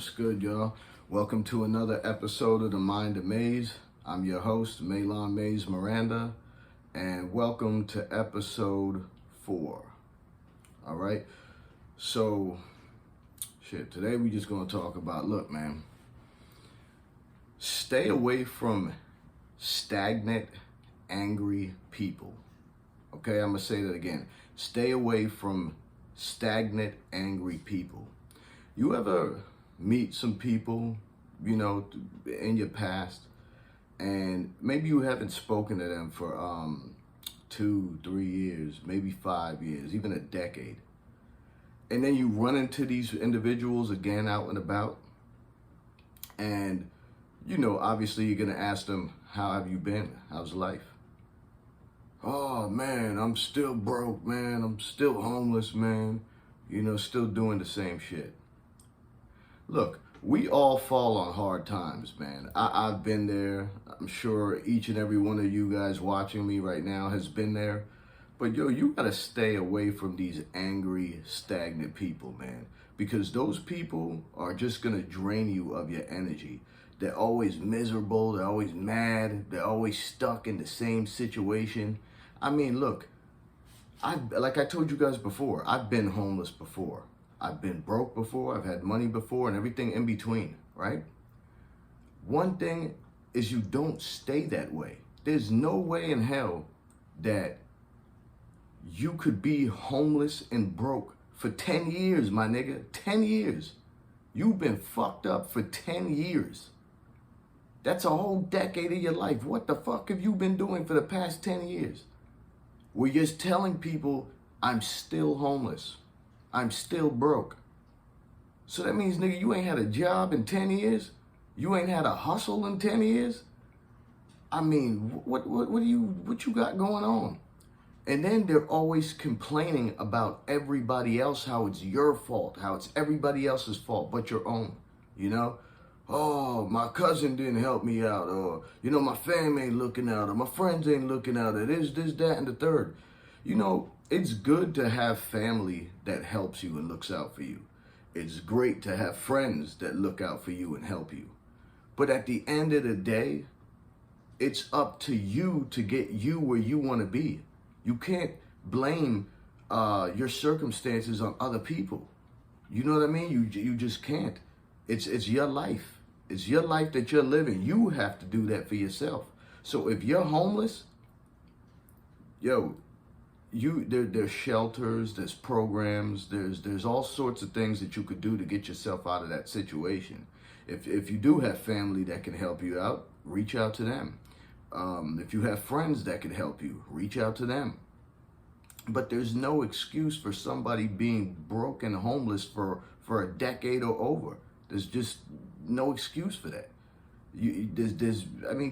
What's good, y'all? Welcome to another episode of The Mind of Maze. I'm your host, Malon Maze Miranda, and welcome to episode 4. All right? So, today we just going to talk about, look, man, stay away from stagnant, angry people. Okay, I'm going to say that again. Stay away from stagnant, angry people. You ever meet some people, in your past, and maybe you haven't spoken to them for 2-3 years, maybe 5 years, even a decade. And then you run into these individuals again out and about, and obviously you're gonna ask them, how have you been? How's life? Oh man, I'm still broke, man. I'm still homeless, man. Still doing the same shit. Look, we all fall on hard times, man. I've been there. I'm sure each and every one of you guys watching me right now has been there. But you gotta stay away from these angry, stagnant people, man. Because those people are just gonna drain you of your energy. They're always miserable, they're always mad, they're always stuck in the same situation. I mean, look, like I told you guys before, I've been homeless before. I've been broke before, I've had money before, and everything in between, right? One thing is you don't stay that way. There's no way in hell that you could be homeless and broke for 10 years, my nigga. 10 years. You've been fucked up for 10 years. That's a whole decade of your life. What the fuck have you been doing for the past 10 years? We're just telling people, I'm still homeless. I'm still broke. So that means, nigga, you ain't had a job in 10 years? You ain't had a hustle in 10 years? I mean, what you got going on? And then they're always complaining about everybody else, how it's your fault, how it's everybody else's fault but your own, Oh, my cousin didn't help me out, or, my family ain't looking out, or my friends ain't looking out, or this, that, and the third. It's good to have family that helps you and looks out for you. It's great to have friends that look out for you and help you. But at the end of the day, it's up to you to get you where you want to be. You can't blame your circumstances on other people. You know what I mean? You just can't. It's your life. It's your life that you're living. You have to do that for yourself. So if you're homeless, there's shelters, there's programs, there's all sorts of things that you could do to get yourself out of that situation. If you do have family that can help you out, reach out to them. If you have friends that can help you, reach out to them. But there's no excuse for somebody being broke and homeless for a decade or over. There's just no excuse for that.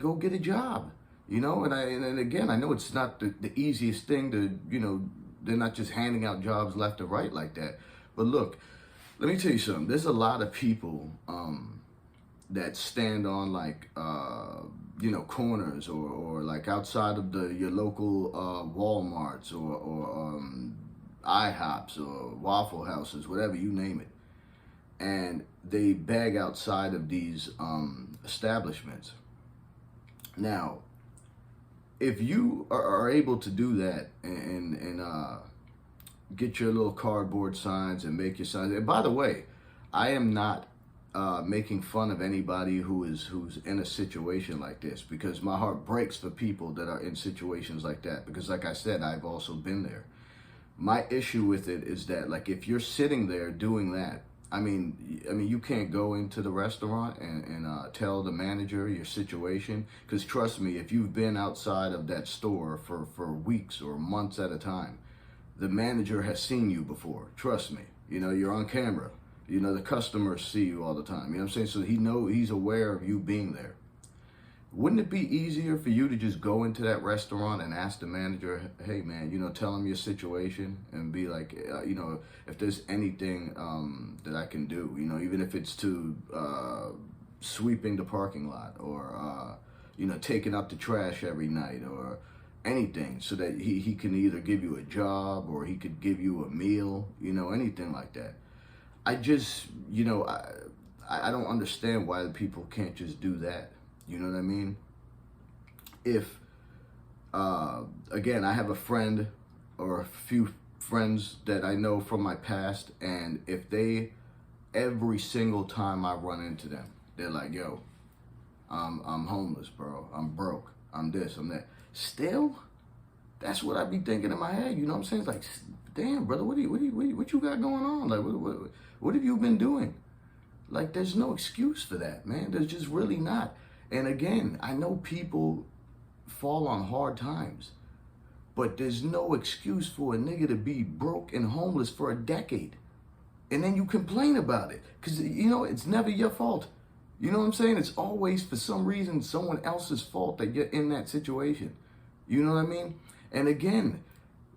Go get a job. And again, I know it's not the easiest thing to, they're not just handing out jobs left and right like that. But look, let me tell you something. There's a lot of people that stand on corners or like outside of your local Walmarts or IHOPs or Waffle Houses, whatever, you name it. And they beg outside of these establishments. Now, if you are able to do that and get your little cardboard signs and make your signs, and by the way, I am not making fun of anybody who's in a situation like this, because my heart breaks for people that are in situations like that, because like I said, I've also been there. My issue with it is that, like, if you're sitting there doing that, I mean, you can't go into the restaurant and tell the manager your situation, because trust me, if you've been outside of that store for weeks or months at a time, the manager has seen you before. Trust me, you're on camera. The customers see you all the time. You know what I'm saying? So he's aware of you being there. Wouldn't it be easier for you to just go into that restaurant and ask the manager, hey man, tell him your situation and be like, if there's anything that I can do, even if it's to sweeping the parking lot or, taking out the trash every night or anything, so that he can either give you a job or he could give you a meal, anything like that. I just, I don't understand why the people can't just do that. You know what I mean? If, again, I have a friend or a few friends that I know from my past, and if they, every single time I run into them, they're like, yo, I'm homeless, bro. I'm broke. I'm this, I'm that. Still, that's what I be thinking in my head. You know what I'm saying? It's like, damn, brother, what you got going on? Like, what have you been doing? Like, there's no excuse for that, man. There's just really not. And again, I know people fall on hard times, but there's no excuse for a nigga to be broke and homeless for a decade. And then you complain about it. Because, you know, it's never your fault. You know what I'm saying? It's always, for some reason, someone else's fault that you're in that situation. You know what I mean? And again,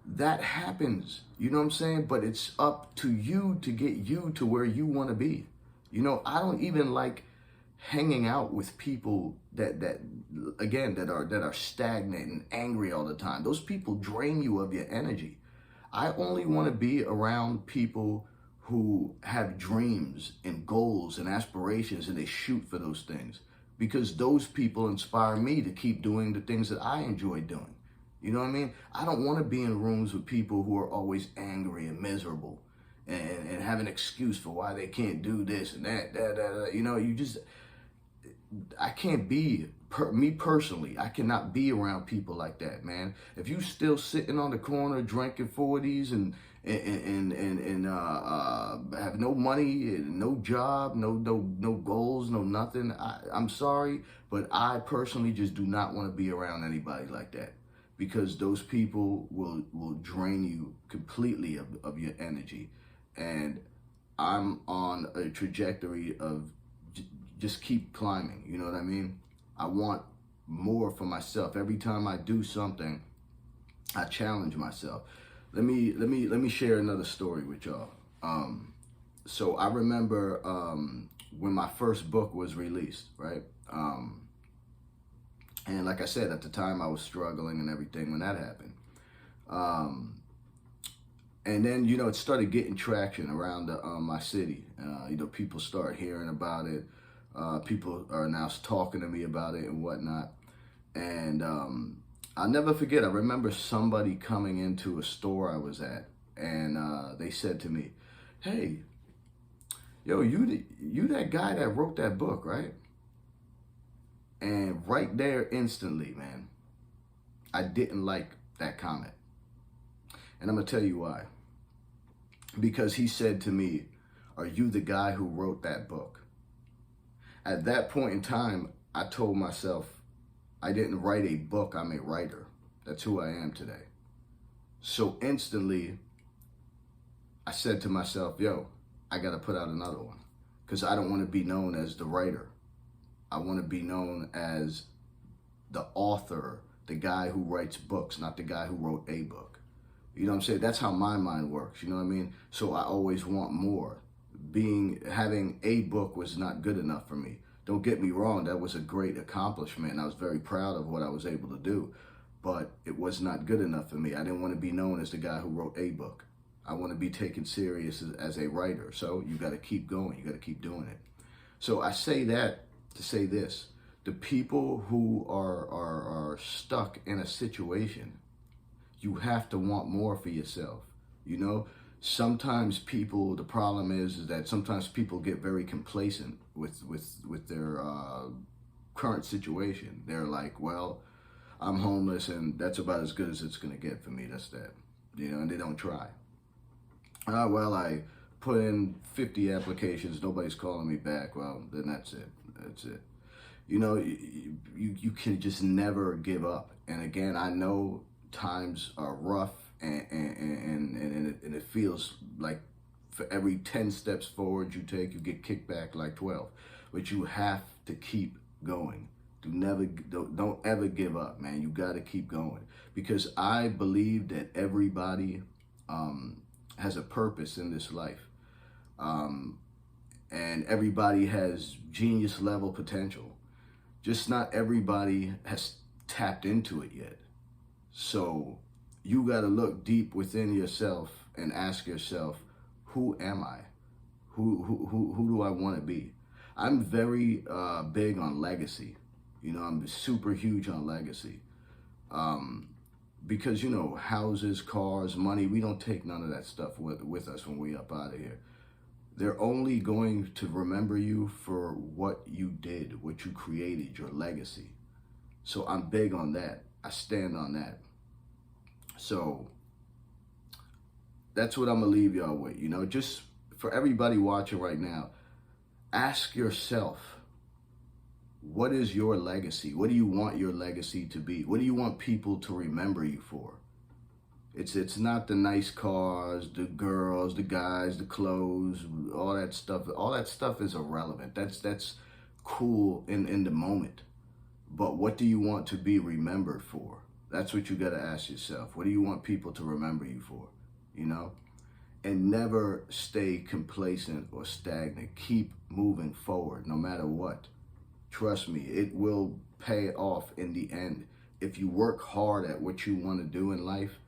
that happens. You know what I'm saying? But it's up to you to get you to where you want to be. You know, I don't even like hanging out with people that are stagnant and angry all the time. Those people drain you of your energy. I only want to be around people who have dreams and goals and aspirations, and they shoot for those things, because those people inspire me to keep doing the things that I enjoy doing. You know what I mean? I don't want to be in rooms with people who are always angry and miserable and have an excuse for why they can't do this and that. You know, I can't be, me personally, I cannot be around people like that, man. If you still sitting on the corner drinking 40s and have no money, no job, no goals, no nothing, I'm sorry, but I personally just do not want to be around anybody like that, because those people will drain you completely of your energy. And I'm on a trajectory of just keep climbing. You know what I mean? I want more for myself. Every time I do something, I challenge myself. Let me share another story with y'all. So I remember when my first book was released, right? And like I said, at the time I was struggling and everything when that happened. And then, you know, it started getting traction around my city. You know, people start hearing about it. People are now talking to me about it and whatnot. And I'll never forget, I remember somebody coming into a store I was at, and they said to me, hey, yo, you that guy that wrote that book, right? And right there, instantly, man, I didn't like that comment. And I'm going to tell you why. Because he said to me, are you the guy who wrote that book? At that point in time, I told myself, I didn't write a book, I'm a writer. That's who I am today. So instantly, I said to myself, yo, I got to put out another one. Because I don't want to be known as the writer. I want to be known as the author, the guy who writes books, not the guy who wrote a book. You know what I'm saying? That's how my mind works, you know what I mean? So I always want more. Having a book was not good enough for me. Don't get me wrong, that was a great accomplishment, and I was very proud of what I was able to do, but it was not good enough for me. I didn't want to be known as the guy who wrote a book. I want to be taken serious as a writer, so you got to keep going. You got to keep doing it. So I say that to say this. The people who are stuck in a situation, you have to want more for yourself. You know, sometimes people, the problem is that sometimes people get very complacent with their current situation. They're like, well, I'm homeless and that's about as good as it's going to get for me. That's that. You know, and they don't try. Well, I put in 50 applications. Nobody's calling me back. Well, then that's it. That's it. You know, you can just never give up. And again, I know times are rough and it feels like for every 10 steps forward you take, you get kicked back like 12. But you have to keep going. Don't ever give up, man. You got to keep going. Because I believe that everybody has a purpose in this life. And everybody has genius level potential. Just not everybody has tapped into it yet. So you got to look deep within yourself and ask yourself, who am I? Who do I want to be? I'm very big on legacy. I'm super huge on legacy. Because, houses, cars, money, we don't take none of that stuff with us when we up out of here. They're only going to remember you for what you did, what you created, your legacy. So I'm big on that. I stand on that. So that's what I'm going to leave y'all with. Just for everybody watching right now, ask yourself, what is your legacy? What do you want your legacy to be? What do you want people to remember you for? It's not the nice cars, the girls, the guys, the clothes, all that stuff. All that stuff is irrelevant. That's cool in the moment. But what do you want to be remembered for? That's what you got to ask yourself. What do you want people to remember you for? And never stay complacent or stagnant. Keep moving forward no matter what. Trust me, it will pay off in the end. If you work hard at what you want to do in life,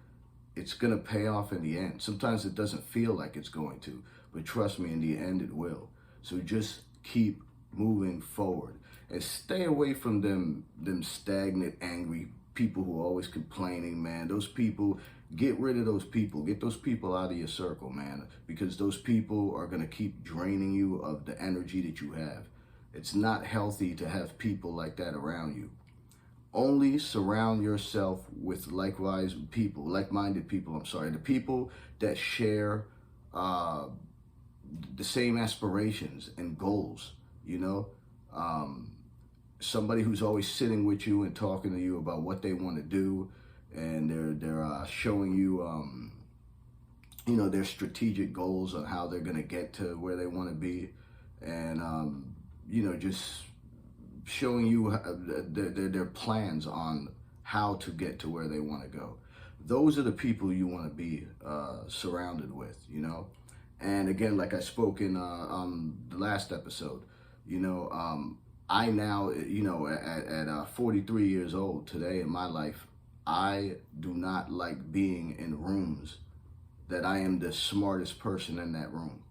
it's going to pay off in the end. Sometimes it doesn't feel like it's going to, but trust me, in the end it will. So just keep moving forward and stay away from them stagnant, angry people who are always complaining, man. Those people, get rid of those people. Get those people out of your circle, man, because those people are going to keep draining you of the energy that you have. It's not healthy to have people like that around you. Only surround yourself with like-minded people, the people that share the same aspirations and goals, somebody who's always sitting with you and talking to you about what they want to do, and they're showing you, their strategic goals on how they're going to get to where they want to be, and, just showing you their plans on how to get to where they want to go. Those are the people you want to be surrounded with, And again, like I spoke in the last episode, I now, at 43 years old today in my life, I do not like being in rooms that I am the smartest person in that room,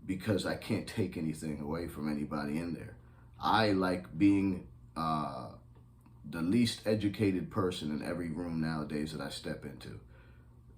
because I can't take anything away from anybody in there. I like being the least educated person in every room nowadays that I step into,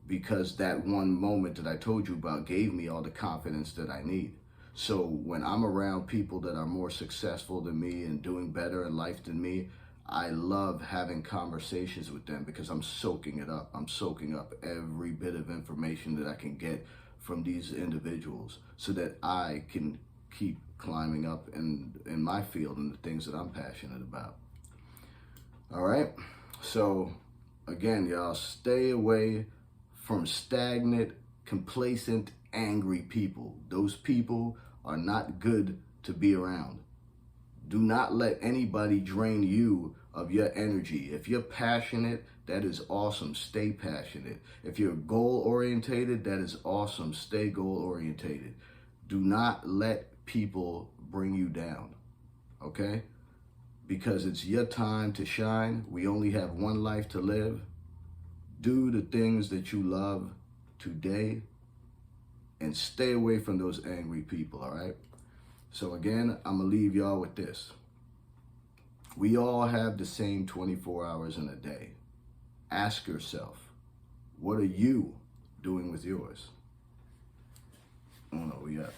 because that one moment that I told you about gave me all the confidence that I need. So when I'm around people that are more successful than me and doing better in life than me, I love having conversations with them, because I'm soaking it up. I'm soaking up every bit of information that I can get from these individuals, so that I can keep climbing up in my field and the things that I'm passionate about. All right. So again, y'all, stay away from stagnant, complacent, angry people. Those people are not good to be around. Do not let anybody drain you of your energy. If you're passionate, that is awesome. Stay passionate. If you're goal orientated, that is awesome. Stay goal orientated. Do not let people bring you down, okay? Because it's your time to shine. We only have one life to live. Do the things that you love today and stay away from those angry people, all right? So again, I'm gonna leave y'all with this. We all have the same 24 hours in a day. Ask yourself, what are you doing with yours? I don't know, we got